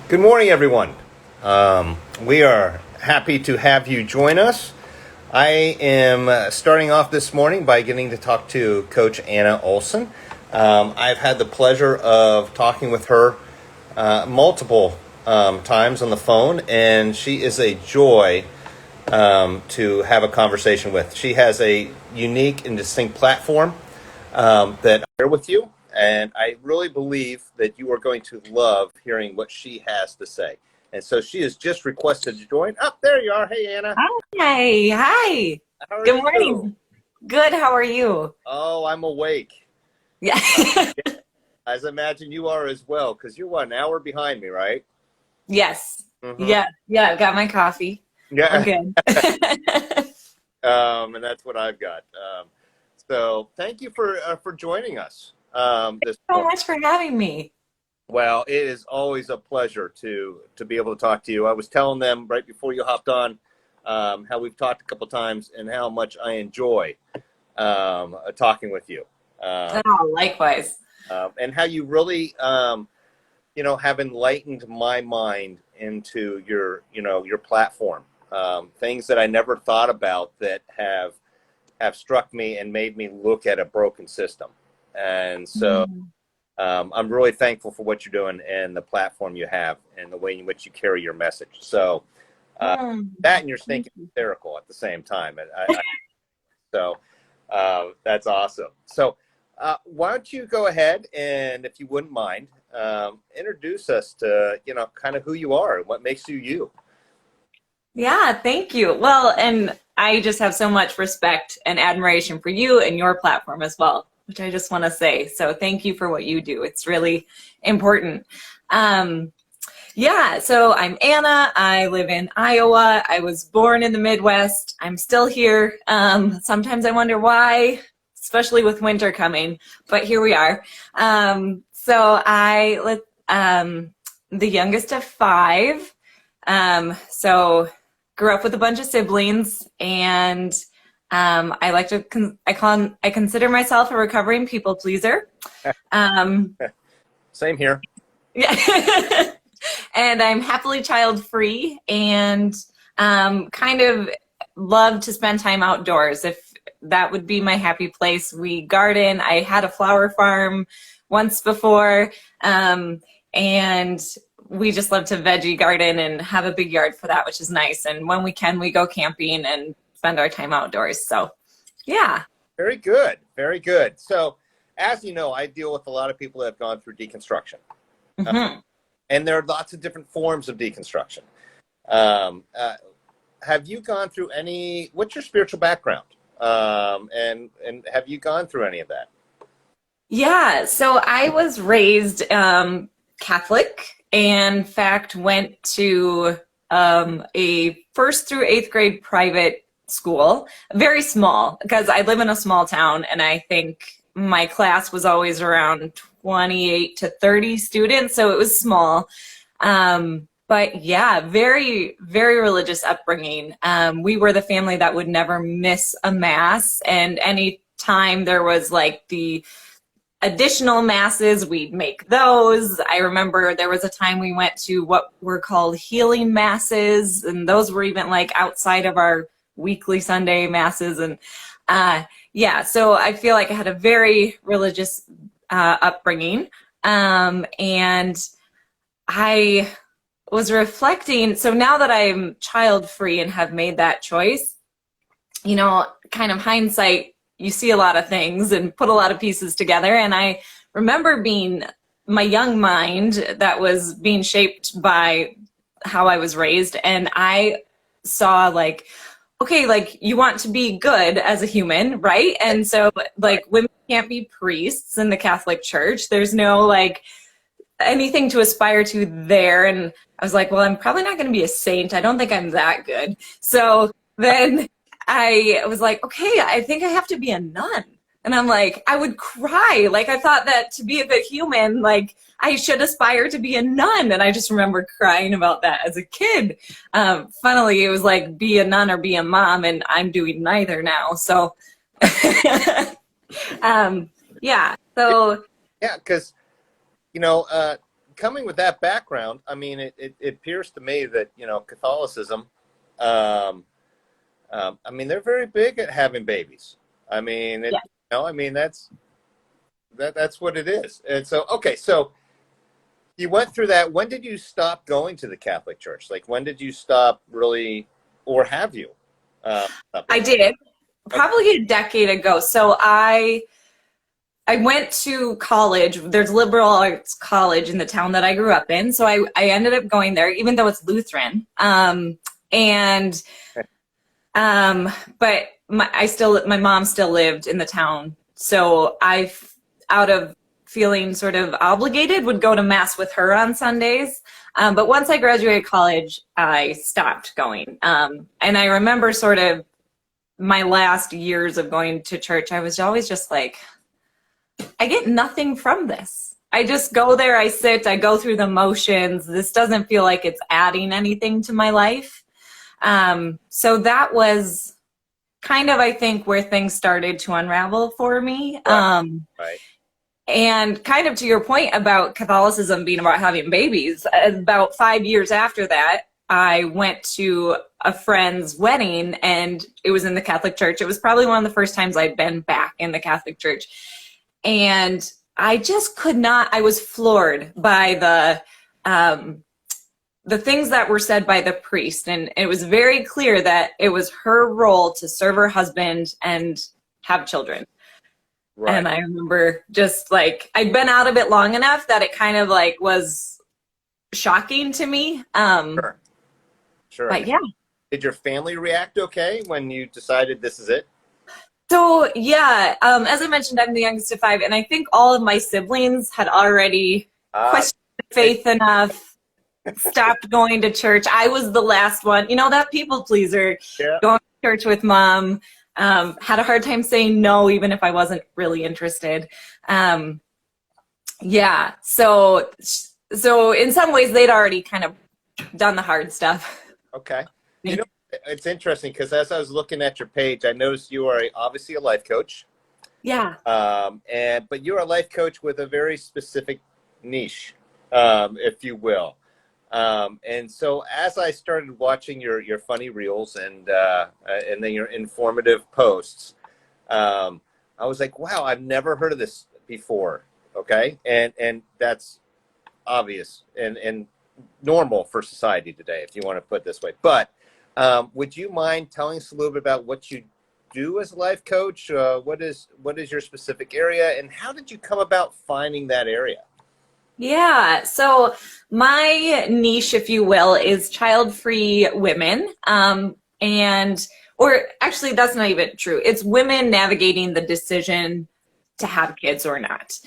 Good morning, everyone. We are happy to have you join us. I am starting off this morning by getting to talk to Coach Anna Olson. I've had the pleasure of talking with her multiple times on the phone, and she is a joy to have a conversation with. She has a unique and distinct platform that I share with you. And I really believe that you are going to love hearing what she has to say. And so she has just requested to join. Oh, there you are. Hey, Anna. Hi. Hi. How are Good you? morning. Good. How are you? Oh, I'm awake. Yeah. As I imagine you are as well, because you're, what, an hour behind me, right? Yes. Mm-hmm. Yeah. Yeah. Got my coffee. We're Yeah. good. And that's what I've got. So thank you for joining us this So morning. much for having me. Well, it is always a pleasure to be able to talk to you. I was telling them right before you hopped on how we've talked a couple times and how much I enjoy talking with you, Oh, likewise. and how you really, have enlightened my mind into your platform. Things that I never thought about that have struck me and made me look at a broken system, and so. Mm. I'm really thankful for what you're doing and the platform you have and the way in which you carry your message. So Mm. that and you're Thank stinking you. hysterical at the same time. So that's awesome. So why don't you go ahead and, if you wouldn't mind, introduce us to kind of who you are and what makes you you. Yeah. Thank you. Well, and I just have so much respect and admiration for you and your platform as well, which I just want to say. So thank you for what you do. It's really important. Um, Yeah, so I'm Anna. I live in Iowa. I was born in the Midwest. I'm still here. Sometimes I wonder why, especially with winter coming, but here we are. So I live the youngest of five. So grew up with a bunch of siblings, and I like to I consider myself a recovering people pleaser. Um, Same here. yeah. And I'm happily child free and kind of love to spend time outdoors. If that would be my happy place, we garden. I had a flower farm once before, and we just love to veggie garden and have a big yard for that, which is nice. And when we can, we go camping and spend our time outdoors. So, yeah. Very good. Very good. So as you know, I deal with a lot of people that have gone through deconstruction. Hmm. And there are lots of different forms of deconstruction. Um, uh, have you gone through any? What's your spiritual background? And have you gone through any of that? Yeah, so I was raised Catholic, and in fact went to a first through eighth grade private school, very small, because I live in a small town, and I think my class was always around 28 to 30 students, so it was small. But yeah, very, very religious upbringing. We were the family that would never miss a mass, and any time there was like the additional masses, we'd make those. I remember there was a time we went to what were called healing masses, and those were even like outside of our weekly Sunday masses. And yeah, so I feel like I had a very religious upbringing. And I was reflecting. So now that I'm child free and have made that choice, kind of hindsight, you see a lot of things and put a lot of pieces together. And I remember being my young mind that was being shaped by how I was raised. And I saw like, okay, like you want to be good as a human, right? And so like women can't be priests in the Catholic Church. There's no like anything to aspire to there. And I was like, well, I'm probably not going to be a saint. I don't think I'm that good. So then I was like, okay, I think I have to be a nun. And I'm like, I would cry. Like, I thought that to be a good human, like, I should aspire to be a nun. And I just remember crying about that as a kid. Funnily, it was like, be a nun or be a mom. And I'm doing neither now. So, yeah. So, Yeah, because you know, coming with that background, I mean, it appears to me that, Catholicism, I mean, they're very big at having babies. I mean, Yeah. that's what it is. And so, okay, so you went through that. When did you stop going to the Catholic Church? Like, when did you stop really, or have you? I did probably a decade ago. So I went to college. There's liberal arts college in the town that I grew up in. So I ended up going there, even though it's Lutheran. But my mom still lived in the town. So out of feeling sort of obligated, would go to mass with her on Sundays. But once I graduated college, I stopped going. And I remember sort of my last years of going to church, I was always just like, I get nothing from this. I just go there, I sit, I go through the motions. This doesn't feel like it's adding anything to my life. So that was kind of, I think, where things started to unravel for me. Right. And kind of to your point about Catholicism being about having babies, about 5 years after that, I went to a friend's wedding, and it was in the Catholic Church. It was probably one of the first times I'd been back in the Catholic Church. And I just could not, I was floored by the things that were said by the priest. And it was very clear that it was her role to serve her husband and have children. Right. And I remember just like, I'd been out of it long enough that it kind of like was shocking to me. Sure. But yeah. Did your family react okay when you decided this is it? So yeah, as I mentioned, I'm the youngest of 5, and I think all of my siblings had already questioned faith enough, stopped going to church. I was the last one, that people pleaser, going to church with mom. Had a hard time saying no, even if I wasn't really interested. Yeah. So in some ways they'd already kind of done the hard stuff. Okay. It's interesting because as I was looking at your page, I noticed you are obviously a life coach. Yeah. But you're a life coach with a very specific niche, if you will. And so as I started watching your funny reels and then your informative posts, I was like, wow, I've never heard of this before. Okay. And that's obvious and normal for society today, if you want to put it this way. But would you mind telling us a little bit about what you do as a life coach? What is your specific area, and how did you come about finding that area? Yeah, so my niche, if you will, is child-free women. Or actually, that's not even true. It's women navigating the decision to have kids or not.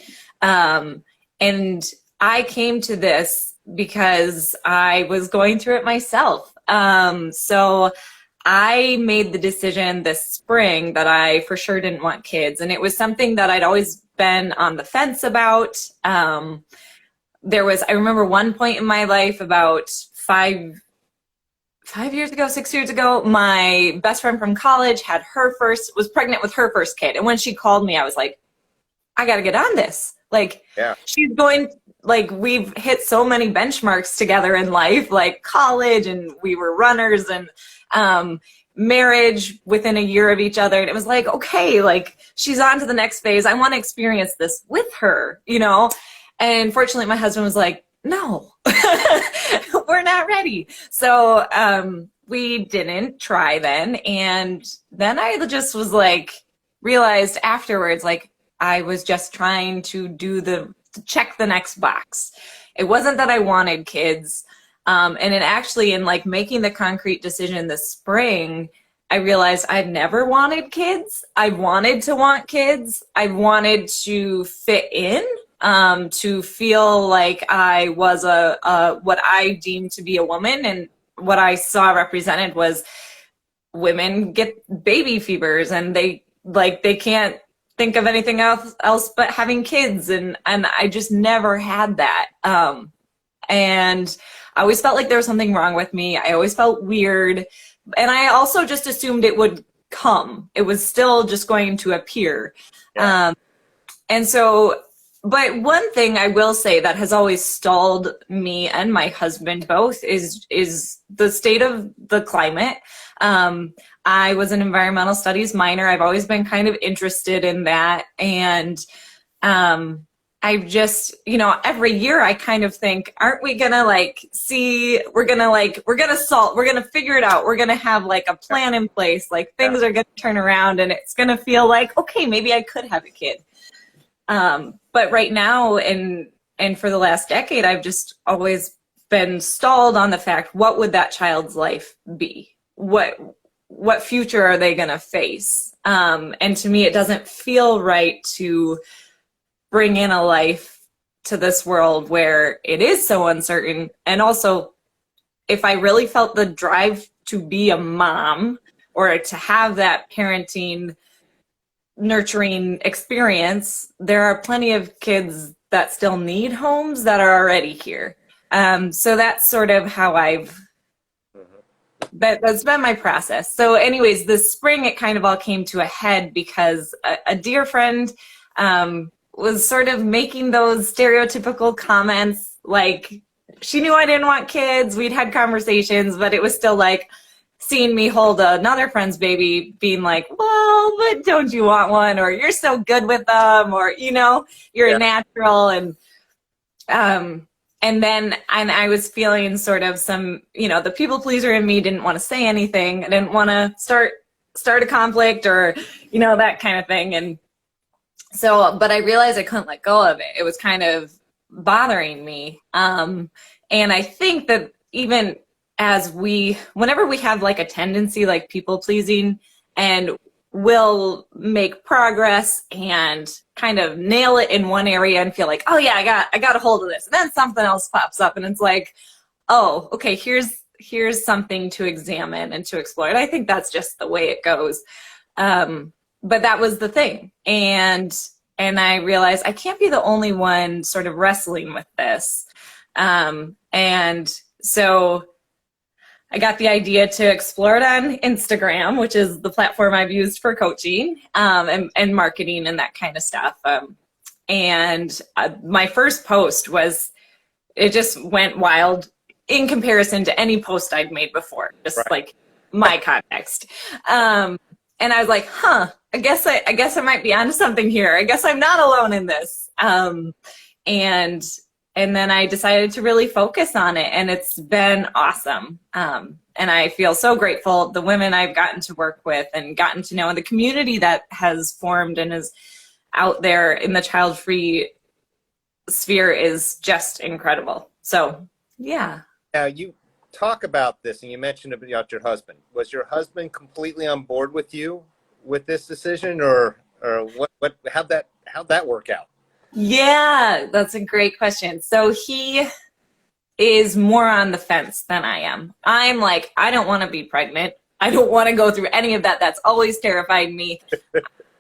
And I came to this because I was going through it myself. So I made the decision this spring that I for sure didn't want kids. And it was something that I'd always been on the fence about. I remember one point in my life about 6 years ago, my best friend from college was pregnant with her first kid. And when she called me, I was like, I got to get on this. Like, she's going, like, we've hit so many benchmarks together in life, like college, and we were runners, and marriage within a year of each other. And it was like, okay, like, she's on to the next phase. I want to experience this with her, And fortunately, my husband was like, no, we're not ready. So we didn't try then. And then I just was like, realized afterwards, like, I was just trying to to check the next box. It wasn't that I wanted kids. And it actually, in like making the concrete decision this spring, I realized I'd never wanted kids. I wanted to want kids. I wanted to fit in, to feel like I was what I deemed to be a woman. And what I saw represented was women get baby fevers, and they can't think of anything else but having kids. And I just never had that. And I always felt like there was something wrong with me. I always felt weird. And I also just assumed it would come. It was still just going to appear. Yeah. And so But one thing I will say that has always stalled me and my husband both is the state of the climate. I was an environmental studies minor. I've always been kind of interested in that. And I just, every year I kind of think, aren't we gonna we're gonna figure it out. We're gonna have like a plan in place, like things are gonna turn around and it's gonna feel like, okay, maybe I could have a kid. But right now and for the last decade, I've just always been stalled on the fact, what would that child's life be? What future are they gonna face? And to me, it doesn't feel right to bring in a life to this world where it is so uncertain. And also, if I really felt the drive to be a mom or to have that parenting, nurturing experience, there are plenty of kids that still need homes that are already here. So that's sort of how that's been my process. So anyways, this spring, it kind of all came to a head because a dear friend was sort of making those stereotypical comments. Like, she knew I didn't want kids. We'd had conversations, but it was still like seeing me hold another friend's baby, being like, well, but don't you want one? Or you're so good with them, or, you're a natural. And I was feeling sort of some, the people pleaser in me didn't want to say anything. I didn't want to start a conflict or, that kind of thing. And so, but I realized I couldn't let go of it. It was kind of bothering me. And I think that even whenever we have like a tendency, like people pleasing, and we'll make progress and kind of nail it in one area and feel like, oh yeah, I got a hold of this. And then something else pops up and it's like, oh, okay, here's something to examine and to explore. And I think that's just the way it goes. But that was the thing. And I realized I can't be the only one sort of wrestling with this. And so I got the idea to explore it on Instagram, which is the platform I've used for coaching and marketing and that kind of stuff. And my first post it just went wild in comparison to any post I'd made before, just like my context. And I was like, I guess I might be onto something here. I guess I'm not alone in this. And then I decided to really focus on it, and it's been awesome. And I feel so grateful. The women I've gotten to work with and gotten to know, and the community that has formed and is out there in the child-free sphere is just incredible. So, yeah. Now, you talk about this, and you mentioned about your husband. Was your husband completely on board with you with this decision, or how'd that work out? Yeah, that's a great question. So he is more on the fence than I am. I'm like, I don't want to be pregnant. I don't want to go through any of that. That's always terrified me.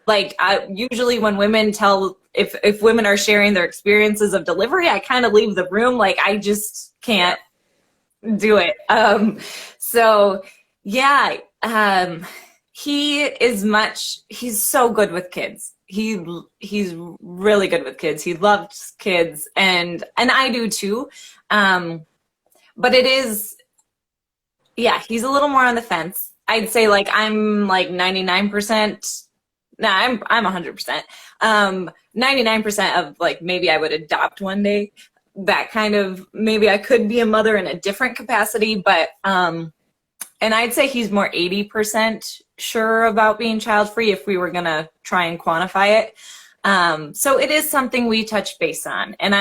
Like, usually when women if women are sharing their experiences of delivery, I kind of leave the room. Like, I just can't do it. So yeah, he's so good with kids. He's really good with kids. He loves kids, and I do too. But it is, yeah, he's a little more on the fence. I'd say like I'm like 99%. No, I'm 100%. 99% of like maybe I would adopt one day. That kind of, maybe I could be a mother in a different capacity, but and I'd say he's more 80% sure about being child-free if we were going to try and quantify it. So it is something we touch base on. And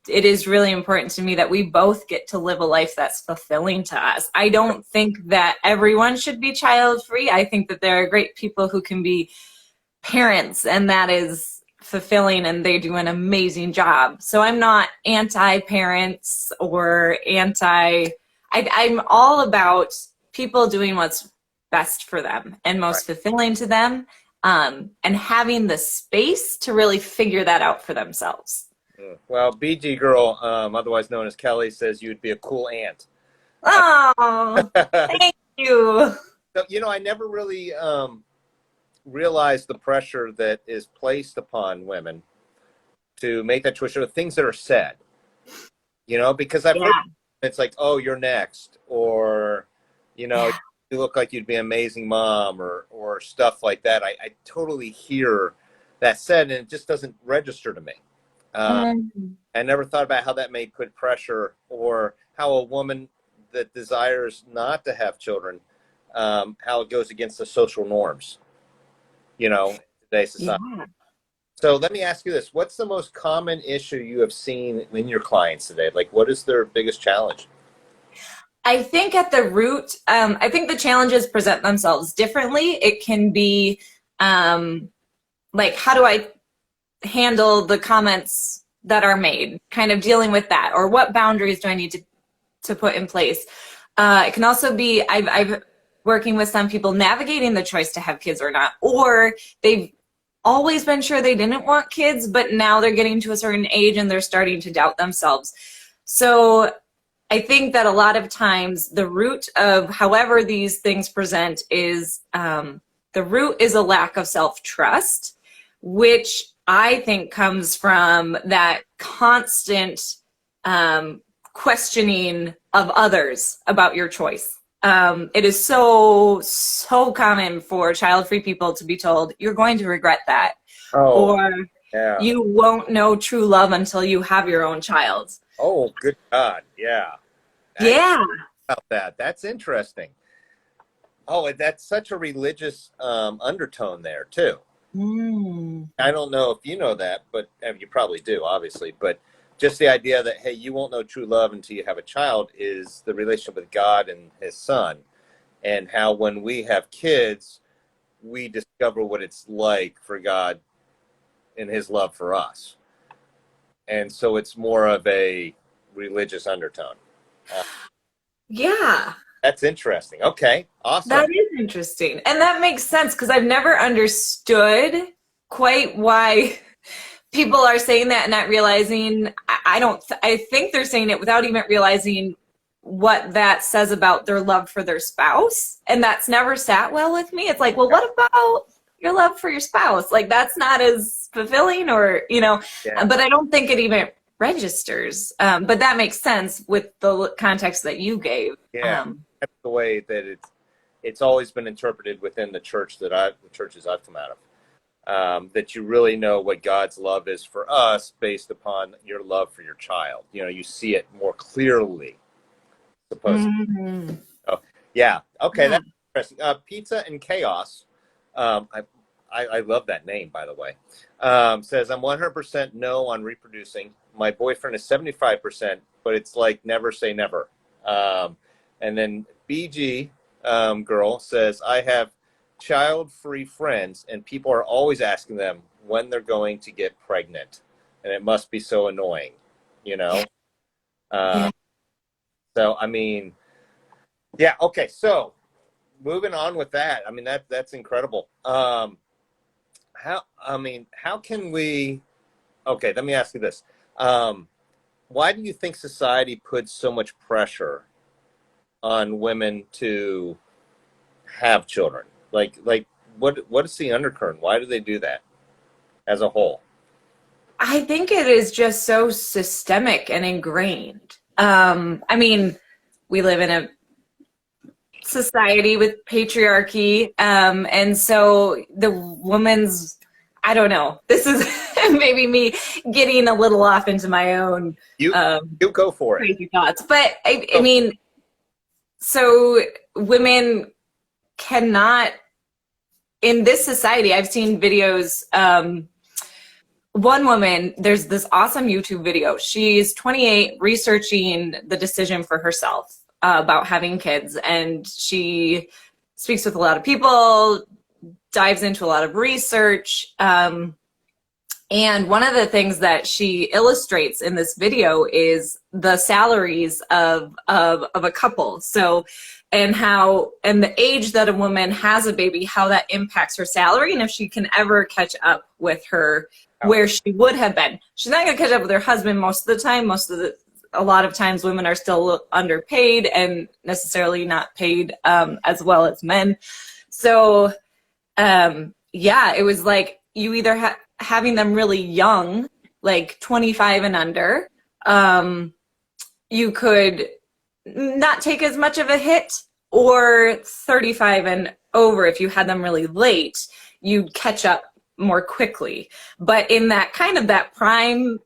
it is really important to me that we both get to live a life that's fulfilling to us. I don't think that everyone should be child-free. I think that there are great people who can be parents, and that is fulfilling, and they do an amazing job. So I'm not anti-parents or I'm all about people doing what's best for them and most fulfilling to them, and having the space to really figure that out for themselves. Well, BG Girl, otherwise known as Kelly, says you'd be a cool aunt. Oh, thank you. So, I never really realized the pressure that is placed upon women to make that choice, or things that are said, because I've heard Yeah. it's like, oh, you're next, or, Yeah. you look like you'd be an amazing mom, or stuff like that. I totally hear that said, and it just doesn't register to me. Mhm. I never thought about how that may put pressure, or how a woman that desires not to have children, how it goes against the social norms, in today's society. Yeah. So let me ask you this. What's the most common issue you have seen in your clients today? Like, what is their biggest challenge? I think at the root, I think the challenges present themselves differently. It can be like, how do I handle the comments that are made, kind of dealing with that, or what boundaries do I need to put in place? It can also be, I've working with some people navigating the choice to have kids or not, or they've always been sure they didn't want kids, but now they're getting to a certain age and they're starting to doubt themselves. So I think that a lot of times the root of however these things present is the root is a lack of self-trust, which I think comes from that constant questioning of others about your choice. It is so common for child-free people to be told, you're going to regret that. Oh, Or yeah. you won't know true love until you have your own child. Oh, good God. Yeah. I didn't Yeah. know about that. That's interesting. Oh, and that's such a religious undertone there, too. Mm. I don't know if you know that, but you probably do, obviously. But just the idea that, hey, you won't know true love until you have a child is the relationship with God and his son. And how when we have kids, we discover what it's like for God and his love for us. And so it's more of a religious undertone. Uh, Yeah. that's interesting. Okay, awesome. That is interesting. And that makes sense because I've never understood quite why people are saying that and not realizing. I think they're saying it without even realizing what that says about their love for their spouse. And that's never sat well with me. It's like, well, what about your love for your spouse? Like, that's not as fulfilling, or, Yeah, but I don't think it even registers. But that makes sense with the context that you gave. yeah. That's the way that it's always been interpreted within the the churches I've come out of. That you really know what God's love is for us based upon your love for your child. You see it more clearly, supposedly. Mhm. Oh, yeah. Okay, Yeah. that's interesting. Pizza and Chaos. I love that name, by the way. Says, I'm 100% no on reproducing. My boyfriend is 75%, but it's like never say never. And then BG girl says, I have child-free friends, and people are always asking them when they're going to get pregnant. And it must be so annoying, you know? Yeah. So, I mean, yeah, okay. So, moving on with that. I mean, that's incredible. How can we, okay, let me ask you this. Why do you think society puts so much pressure on women to have children? Like what is the undercurrent? Why do they do that as a whole? I think it is just so systemic and ingrained. I mean, we live in a society with patriarchy, and so the woman's, I don't know, this is maybe me getting a little off into my own You you go for it. crazy thoughts, but I Go. mean, so women cannot, in this society, I've seen videos. One woman, there's this awesome YouTube video. She's 28, researching the decision for herself about having kids. And she speaks with a lot of people, dives into a lot of research. And one of the things that she illustrates in this video is the salaries of a couple. So, and the age that a woman has a baby, how that impacts her salary, and if she can ever catch up with her where she would have been. She's not going to catch up with her husband most of the time. A lot of times women are still underpaid and necessarily not paid as well as men. So, yeah, it was like you either having them really young, like 25 and under, you could not take as much of a hit, or 35 and over, if you had them really late, you'd catch up more quickly. But in that kind of that prime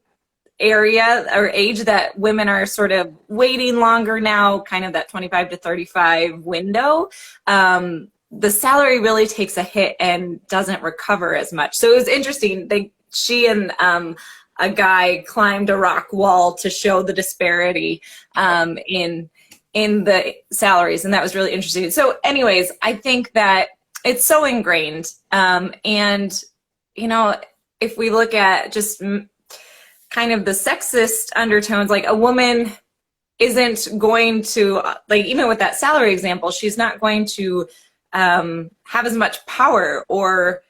area or age that women are sort of waiting longer now, kind of that 25 to 35 window, the salary really takes a hit and doesn't recover as much. So it was interesting. She and a guy climbed a rock wall to show the disparity in the salaries, and that was really interesting. So anyways, I think that it's so ingrained, and if we look at just kind of the sexist undertones, like a woman isn't going to, like, even with that salary example, she's not going to have as much power or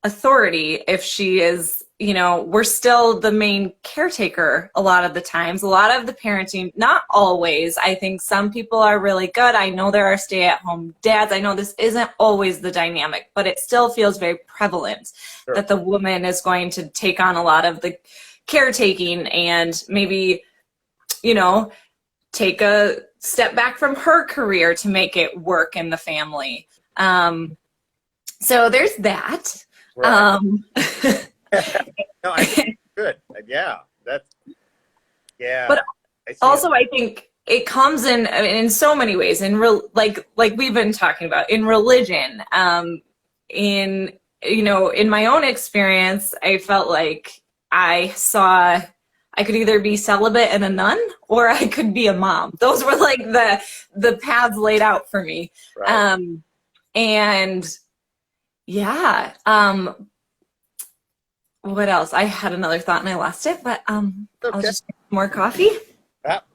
authority if she is, we're still the main caretaker a lot of the times. A lot of the parenting, not always. I think some people are really good. I know there are stay-at-home dads. I know this isn't always the dynamic, but it still feels very prevalent that the woman is going to take on a lot of the caretaking and maybe, take a step back from her career to make it work in the family. So there's that. Right. No, I think it's good. Yeah, But also, I think it comes in so many ways. Like we've been talking about, in religion, in my own experience, I felt like I could either be celibate and a nun, or I could be a mom. Those were like the paths laid out for me. Right. And yeah. What else? I had another thought and I lost it, but Okay. I'll just get more coffee.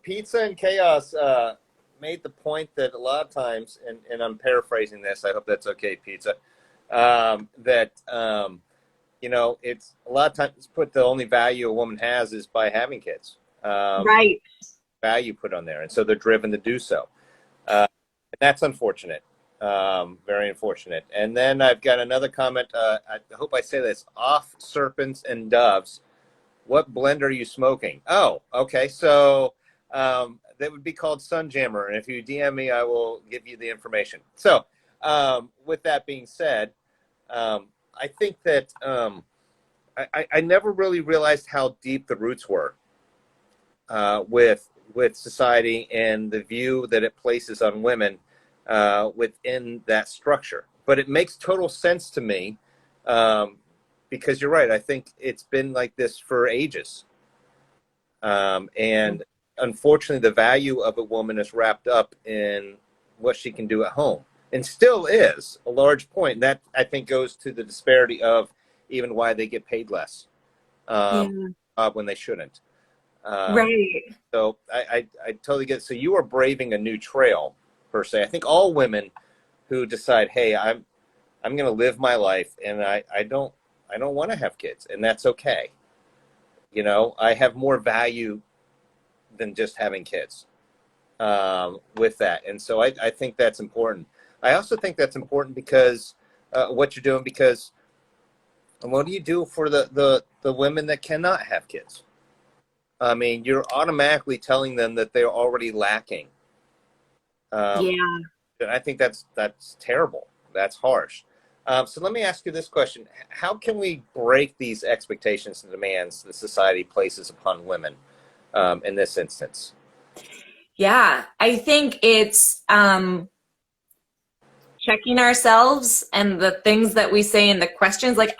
Pizza and Chaos made the point that a lot of times, and I'm paraphrasing this, I hope that's okay, Pizza, that it's a lot of times put the only value a woman has is by having kids. Right. Value put on there, and so they're driven to do so. And that's unfortunate. Very unfortunate. And then I've got another comment. I hope I say this. Off serpents and doves. What blend are you smoking? Oh, okay. So that would be called Sunjammer. And if you DM me, I will give you the information. So with that being said, I think that I never really realized how deep the roots were with society and the view that it places on women within that structure. But it makes total sense to me because you're right. I think it's been like this for ages. And unfortunately, the value of a woman is wrapped up in what she can do at home, and still is a large point. And that, I think, goes to the disparity of even why they get paid less when they shouldn't. Right. So I totally get it. So you are braving a new trail, per se. I think all women who decide, hey, I'm going to live my life, and I don't want to have kids, and that's okay. I have more value than just having kids with that. And so I think that's important. I also think that's important because what you're doing, because what do you do for the women that cannot have kids? I mean, you're automatically telling them that they're already lacking. And I think that's terrible. That's harsh. So let me ask you this question. How can we break these expectations and demands that society places upon women in this instance? Yeah, I think it's checking ourselves and the things that we say and the questions. Like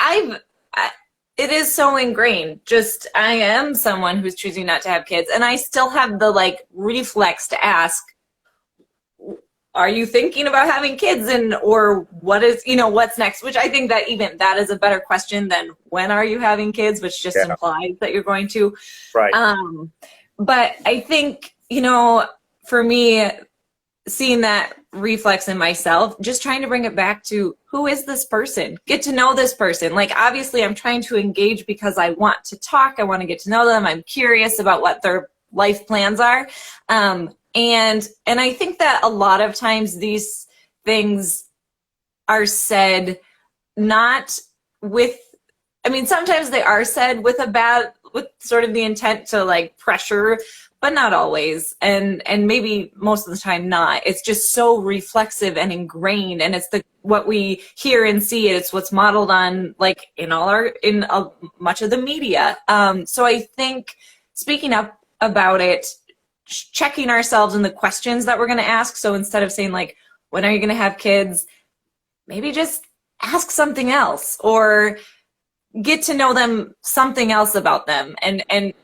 it is so ingrained. Just, I am someone who's choosing not to have kids, and I still have the reflex to ask, are you thinking about having kids, or what is, what's next? Which I think that even that is a better question than when are you having kids, which just implies that you're going to. Right. But I think, for me, seeing that reflex in myself, just trying to bring it back to, who is this person? Get to know this person. Like, obviously I'm trying to engage because I want to talk. I want to get to know them. I'm curious about what their life plans are. And I think that a lot of times these things are said not with, sometimes they are said with a bad with sort of the intent to like pressure, but not always. And maybe most of the time not. It's just so reflexive and ingrained, and it's what we hear and see. It's what's modeled on like much of the media. So I think speaking up about it, checking ourselves in the questions that we're going to ask. So instead of saying like, when are you going to have kids? Maybe just ask something else, or get to know them, something else about them, and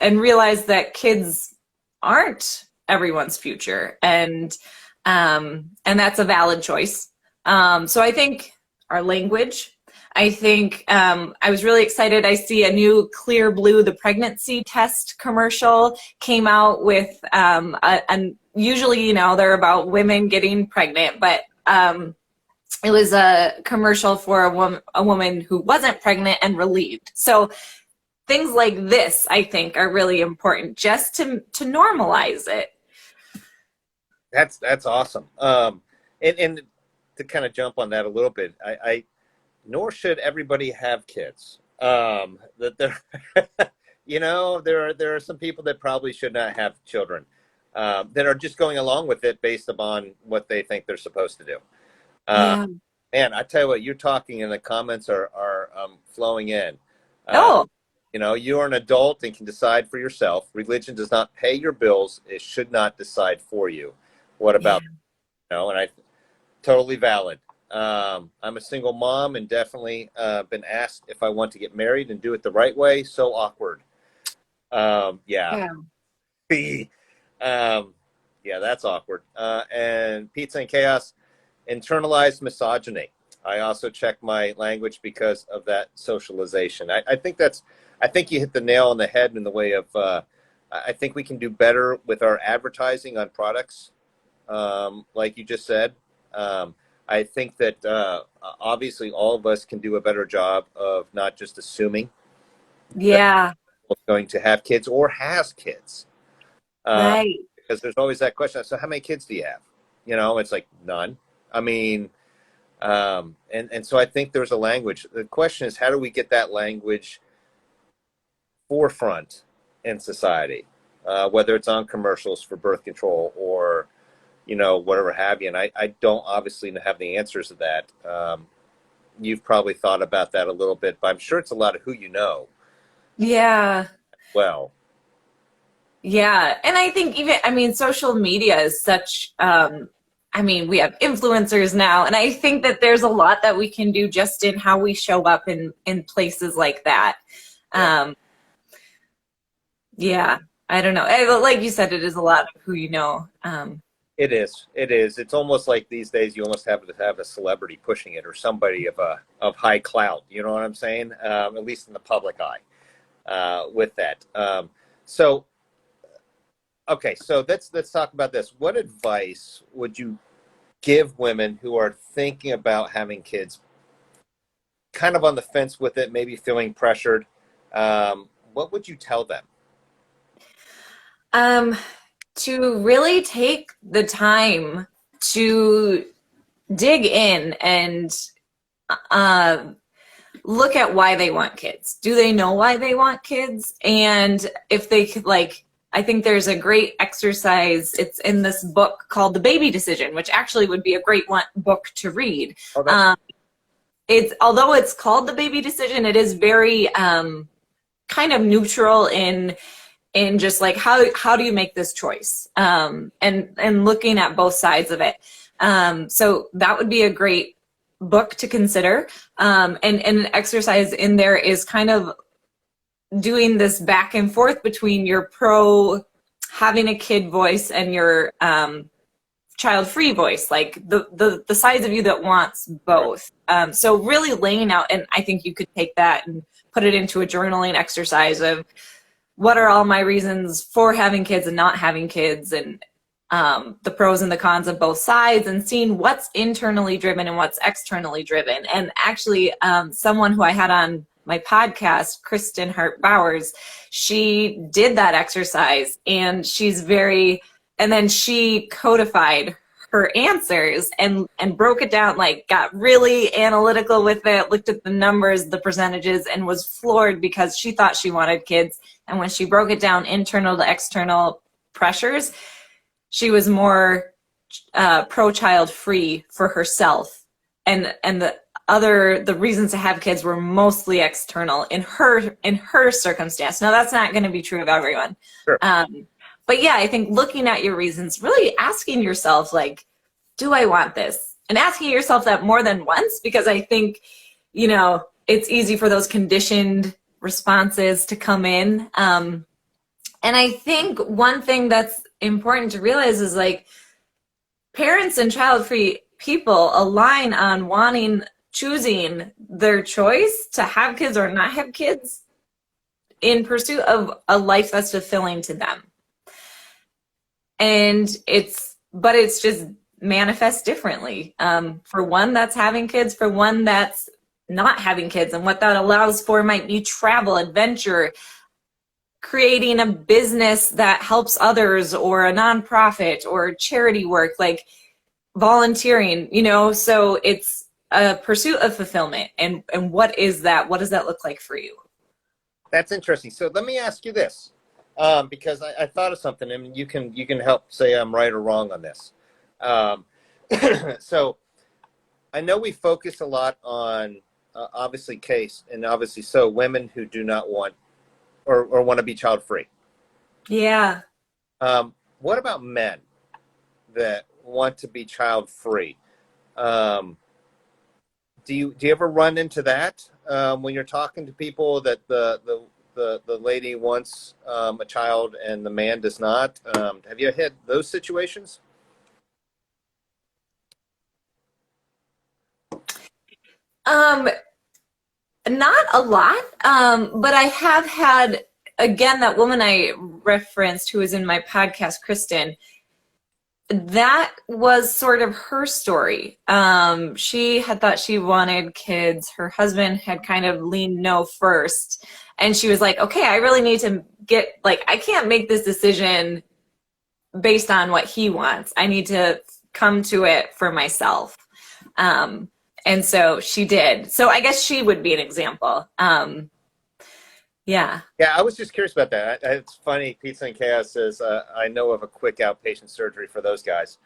realize that kids aren't everyone's future, and that's a valid choice. So I think our language. I think I was really excited. I see a new Clear Blue, the pregnancy test commercial came out with, and usually, they're about women getting pregnant, but it was a commercial for a woman who wasn't pregnant and relieved. So things like this, I think, are really important just to normalize it. That's awesome. And to kind of jump on that a little bit, I nor should everybody have kids. That there, there are some people that probably should not have children, that are just going along with it based upon what they think they're supposed to do. Yeah. Man, I tell you what, you're talking and the comments are flowing in. You're an adult and can decide for yourself. Religion does not pay your bills. It should not decide for you. What about, and I totally valid. I'm a single mom and definitely been asked if I want to get married and do it the right way. So awkward. Yeah, that's awkward. And Pizza and Chaos, internalized misogyny. I also check my language because of that socialization. I think you hit the nail on the head in the way of, I think we can do better with our advertising on products. Like you just said. I think that obviously all of us can do a better job of not just assuming that we're going to have kids or has kids. Right. Because there's always that question. So how many kids do you have? It's like none. I mean, and so I think there's a language. The question is, how do we get that language forefront in society, whether it's on commercials for birth control or whatever have you. And I don't obviously have the answers to that. You've probably thought about that a little bit, but I'm sure it's a lot of who you know. Yeah. Well. Yeah. And I think social media is such, we have influencers now, and I think that there's a lot that we can do just in how we show up in places like that. Yeah. I don't know. Like you said, it is a lot of who you know. It is. It's almost like these days you almost have to have a celebrity pushing it, or somebody of high clout. You know what I'm saying? At least in the public eye, with that. So let's talk about this. What advice would you give women who are thinking about having kids, kind of on the fence with it, maybe feeling pressured? What would you tell them? To really take the time to dig in and look at why they want kids. Do they know why they want kids? And if they could, I think there's a great exercise. It's in this book called The Baby Decision, which actually would be a great book to read. Although it's called The Baby Decision, it is very kind of neutral in just like how do you make this choice, and looking at both sides of it. So that would be a great book to consider. And an exercise in there is kind of doing this back and forth between your pro having a kid voice and your child-free voice, like the sides of you that wants both. So really laying out, and I think you could take that and put it into a journaling exercise of what are all my reasons for having kids and not having kids, and the pros and the cons of both sides, and seeing what's internally driven and what's externally driven. And actually, someone who I had on my podcast, Kristen Hart-Bowers, she did that exercise, and and then she codified her answers and broke it down, like got really analytical with it, looked at the numbers, the percentages, and was floored because she thought she wanted kids. And when she broke it down internal to external pressures, she was more pro-child free for herself. And the reasons to have kids were mostly external in her circumstance. Now that's not going to be true of everyone. Sure. But yeah, I think looking at your reasons, really asking yourself, like, do I want this? And asking yourself that more than once, because I think, it's easy for those conditioned responses to come in. And I think one thing that's important to realize is, like, parents and child-free people align on choosing their choice to have kids or not have kids in pursuit of a life that's fulfilling to them. And it's just manifests differently. For one that's having kids, for one that's not having kids. And what that allows for might be travel, adventure, creating a business that helps others, or a nonprofit, or charity work, like volunteering, so it's a pursuit of fulfillment. And what is that? What does that look like for you? That's interesting. So let me ask you this, because I thought of something, and you can help say I'm right or wrong on this. So I know we focus a lot on obviously women who do not want or want to be child free. Yeah. What about men that want to be child free? Do you ever run into that when you're talking to people, that the lady wants a child and the man does not? Have you had those situations? Not a lot, but I have had, again, that woman I referenced who was in my podcast, Kristen, that was sort of her story. She had thought she wanted kids. Her husband had kind of leaned no first. And she was like, okay, I really need to I can't make this decision based on what he wants. I need to come to it for myself. And so she did. So I guess she would be an example. Yeah. Yeah, I was just curious about that. It's funny. Pizza and Chaos says, I know of a quick outpatient surgery for those guys.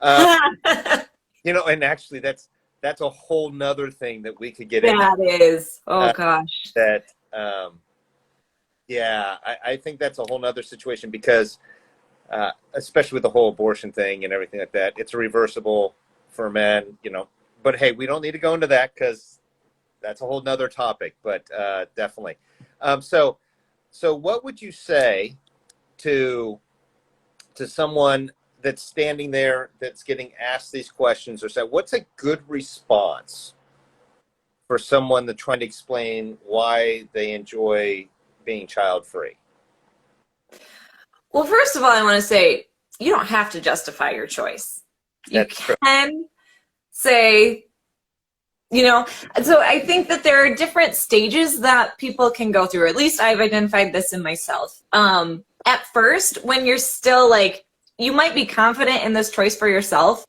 And actually that's a whole nother thing that we could get into. That is. Oh, gosh. That, I think that's a whole nother situation, because especially with the whole abortion thing and everything like that, it's reversible for men, but hey, we don't need to go into that because that's a whole nother topic, but definitely. So what would you say to someone that's standing there, that's getting asked these questions, or say, what's a good response for someone that's trying to explain why they enjoy being child-free? Well, first of all, I want to say, you don't have to justify your choice. You can say, so I think that there are different stages that people can go through, or at least I've identified this in myself. At first, when you're still you might be confident in this choice for yourself,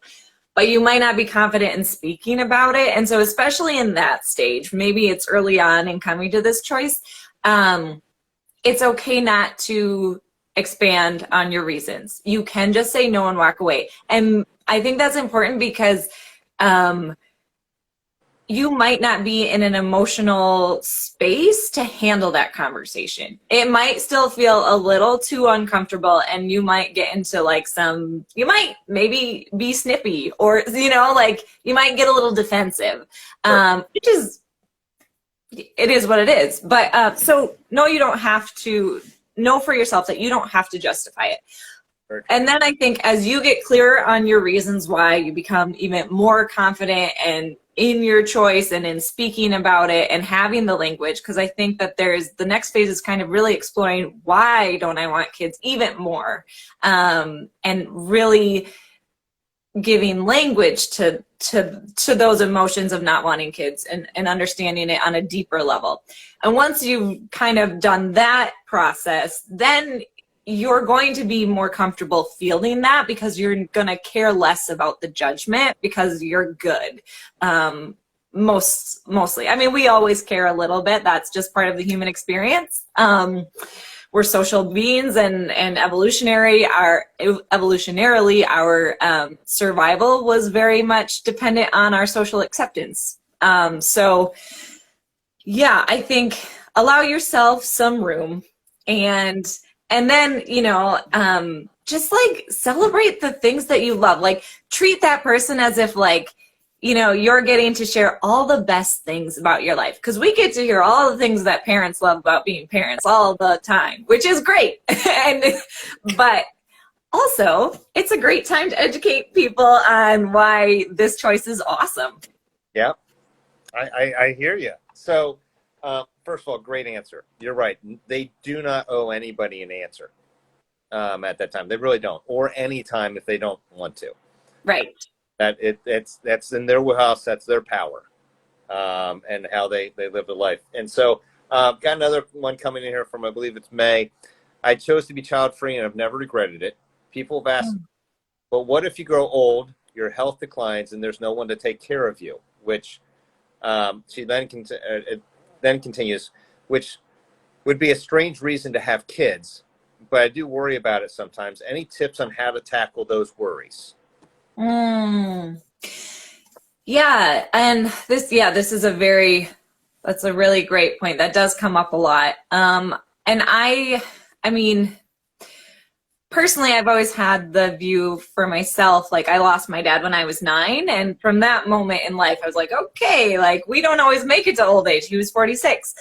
but you might not be confident in speaking about it. And so especially in that stage, maybe it's early on in coming to this choice, it's okay not to expand on your reasons. You can just say no and walk away. And I think that's important because you might not be in an emotional space to handle that conversation. It might still feel a little too uncomfortable, and you might get into you might maybe be snippy, or, you might get a little defensive, which is, it is what it is. But so no, you don't have to know for yourself that you don't have to justify it. And then I think as you get clearer on your reasons why, you become even more confident and in your choice and in speaking about it and having the language, because I think that the next phase is kind of really exploring, why don't I want kids even more, and really giving language to those emotions of not wanting kids, and understanding it on a deeper level. And once you've kind of done that process, then you're going to be more comfortable feeling that because you're going to care less about the judgment because you're good. Mostly. I mean, we always care a little bit. That's just part of the human experience. We're social beings, and evolutionarily, our survival was very much dependent on our social acceptance. So yeah, I think allow yourself some room, and then, just like celebrate the things that you love. Like, treat that person as if, like, you're getting to share all the best things about your life, because we get to hear all the things that parents love about being parents all the time, which is great. But also, it's a great time to educate people on why this choice is awesome. Yeah, I hear you. So, first of all, great answer. You're right. They do not owe anybody an answer at that time. They really don't, or any time if they don't want to. Right. That's in their house. That's their power, and how they live their life. And so, got another one coming in here from, I believe it's May. I chose to be child free and I've never regretted it. People have asked, but what if you grow old, your health declines, and there's no one to take care of you? Which she then continues, which would be a strange reason to have kids, but I do worry about it sometimes. Any tips on how to tackle those worries? Yeah, and this is that's a really great point. That does come up a lot. And I mean, personally, I've always had the view for myself, like, I lost my dad when I was 9, and from that moment in life, I was like, okay, like, we don't always make it to old age. He was 46.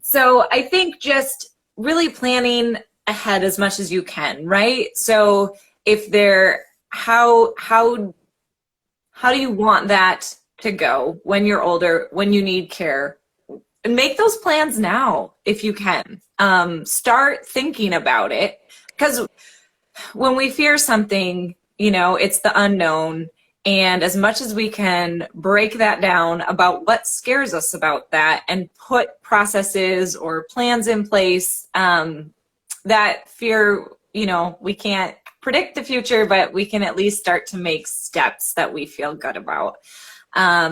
So I think just really planning ahead as much as you can, right? So if how do you want that to go when you're older, when you need care? And make those plans now if you can. Start thinking about it, because when we fear something, it's the unknown. And as much as we can break that down about what scares us about that and put processes or plans in place, that fear, we can't predict the future, but we can at least start to make steps that we feel good about.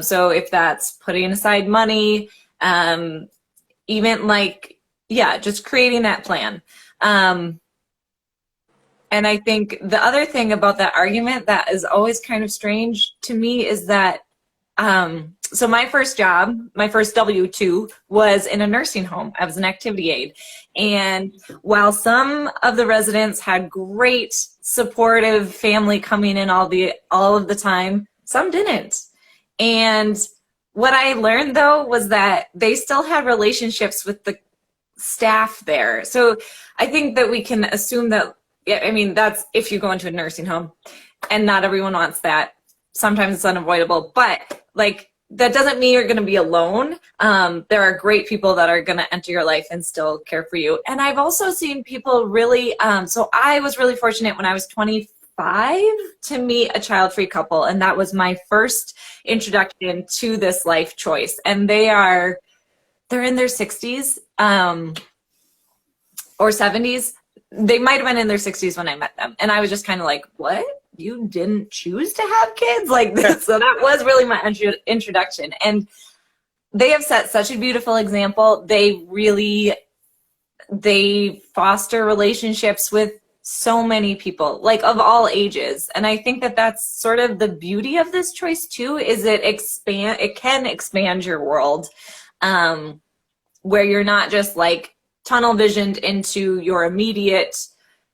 So if that's putting aside money, even just creating that plan. And I think the other thing about that argument that is always kind of strange to me is that, so my first job, my first W-2 was in a nursing home. I was an activity aide. And while some of the residents had great supportive family coming in all of the time, some didn't. And what I learned, though, was that they still had relationships with the staff there. So I think that we can assume that, that's if you go into a nursing home, and not everyone wants that. Sometimes it's unavoidable, but that doesn't mean you're going to be alone. There are great people that are going to enter your life and still care for you. And I've also seen people really, so I was really fortunate when I was 25 to meet a child-free couple. And that was my first introduction to this life choice. And they're in their 60s or 70s. They might have been in their 60s when I met them. And I was just kind of like, what? You didn't choose to have kids? Like this. So that was really my introduction. And they have set such a beautiful example. They foster relationships with so many people, like of all ages. And I think that that's sort of the beauty of this choice too, is it can expand your world, where you're not just like tunnel visioned into your immediate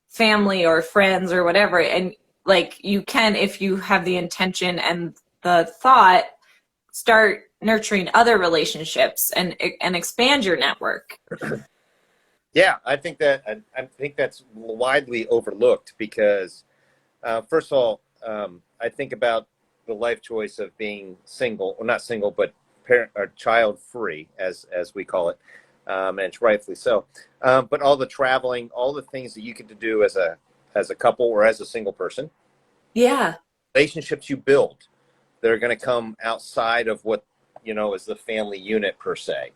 family or friends or whatever. And like, you can, if you have the intention and the thought, start nurturing other relationships and expand your network. Yeah, I think that's widely overlooked because, first of all, I think about the life choice of being single, or not single, but parent or child free, as we call it, and it's rightfully so. But all the traveling, all the things that you get to do as a couple or as a single person. Yeah. Relationships you build, they're going to come outside of what, is the family unit per se,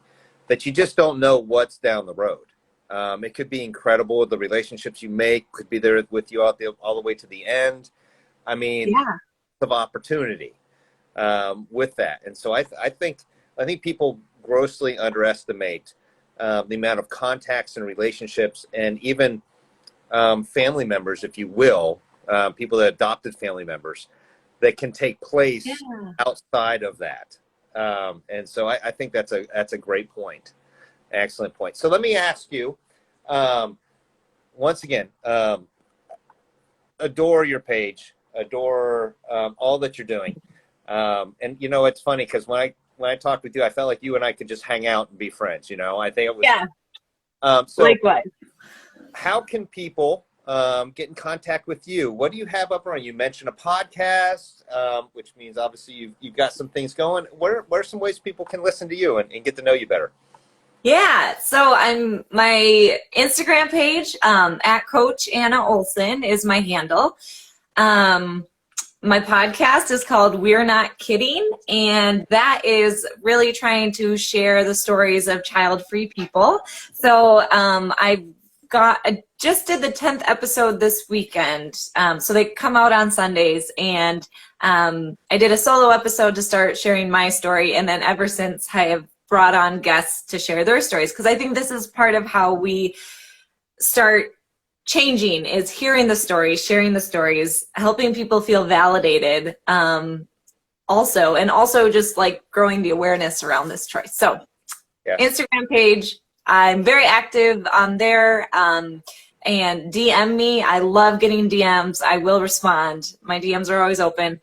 that you just don't know what's down the road. It could be incredible. The relationships you make could be there with you all the way to the end. I mean, Yeah. of opportunity with that. And so I think people grossly underestimate the amount of contacts and relationships and even family members, if you will, people that adopted family members that can take place Yeah. outside of that. And so I think that's a great point. Excellent point. So let me ask you, once again, adore your page, adore all that you're doing. And you know, it's funny because when I talked with you, I felt like you and I could just hang out and be friends. You know, I think it was. Yeah. So Likewise. how can people get in contact with you? What do you have up around? You mentioned a podcast, which means obviously you've got some things going. What are some ways people can listen to you and get to know you better? Yeah, so I'm my Instagram page at Coach Anna Olson is my handle. My podcast is called We're Not Kidding, and that is really trying to share the stories of child-free people. So I just did the 10th episode this weekend. So they come out on Sundays, and I did a solo episode to start sharing my story, and then ever since I have brought on guests to share their stories, because I think this is part of how we start changing, is hearing the stories, sharing the stories, helping people feel validated, also just like growing the awareness around this choice. So Yeah. Instagram page, I'm very active on there, and DM me. I love getting DMs. I will respond. My DMs are always open.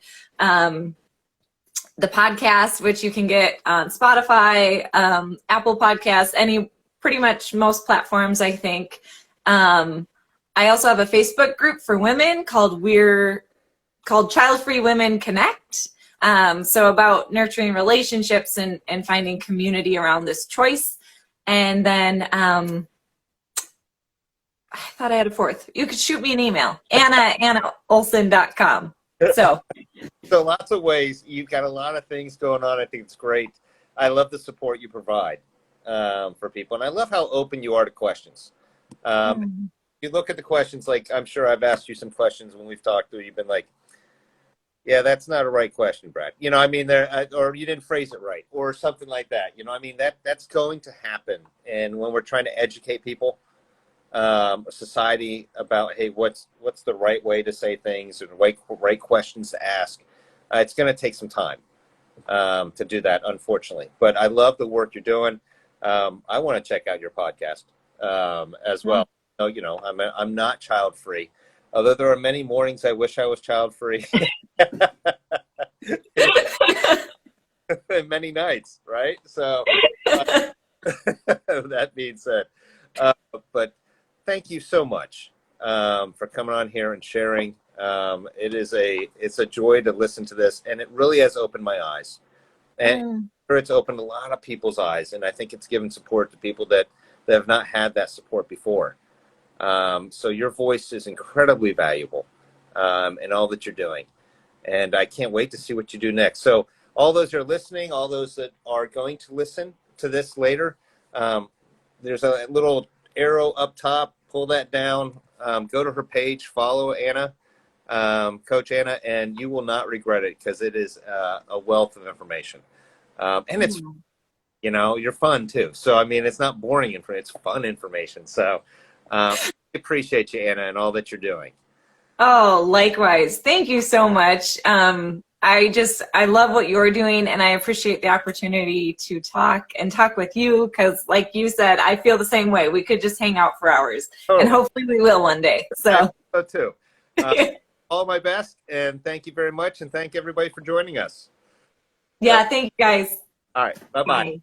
The podcast, which you can get on Spotify, Apple Podcasts, pretty much most platforms, I think. I also have a Facebook group for women called Childfree Women Connect. So about nurturing relationships and finding community around this choice. And then I thought I had a fourth. You could shoot me an email, annaolson.com. So lots of ways. You've got a lot of things going on. I think it's great. I love the support you provide for people. And I love how open you are to questions. You look at the questions, like I'm sure I've asked you some questions when we've talked to you. You've been like, yeah, that's not a right question, Brad. You know, I mean, or you didn't phrase it right or something like that. You know, I mean, that's going to happen. And when we're trying to educate people, society about, hey, what's the right way to say things and right questions to ask, it's going to take some time to do that, unfortunately. But I love the work you're doing. I want to check out your podcast as well. So, you know, I'm not child free, although there are many mornings I wish I was child free. And many nights, right? So that being said, but thank you so much for coming on here and sharing. It's a joy to listen to this, and it really has opened my eyes, and it's opened a lot of people's eyes, and I think it's given support to people that have not had that support before. So your voice is incredibly valuable in all that you're doing, and I can't wait to see what you do next. So all those that are listening, all those that are going to listen to this later, there's a little arrow up top. Pull that down. Go to her page. Follow Anna, Coach Anna, and you will not regret it, because it is a wealth of information. And it's, you know, you're fun too. So, I mean, it's not boring information. It's fun information. So I appreciate you, Anna, and all that you're doing. Oh, likewise. Thank you so much. I love what you're doing, and I appreciate the opportunity to talk with you, because like you said, I feel the same way. We could just hang out for hours, and hopefully we will one day. So too. All my best, and thank you very much, and thank everybody for joining us. Yeah, thank you guys. All right. Bye-bye. Bye.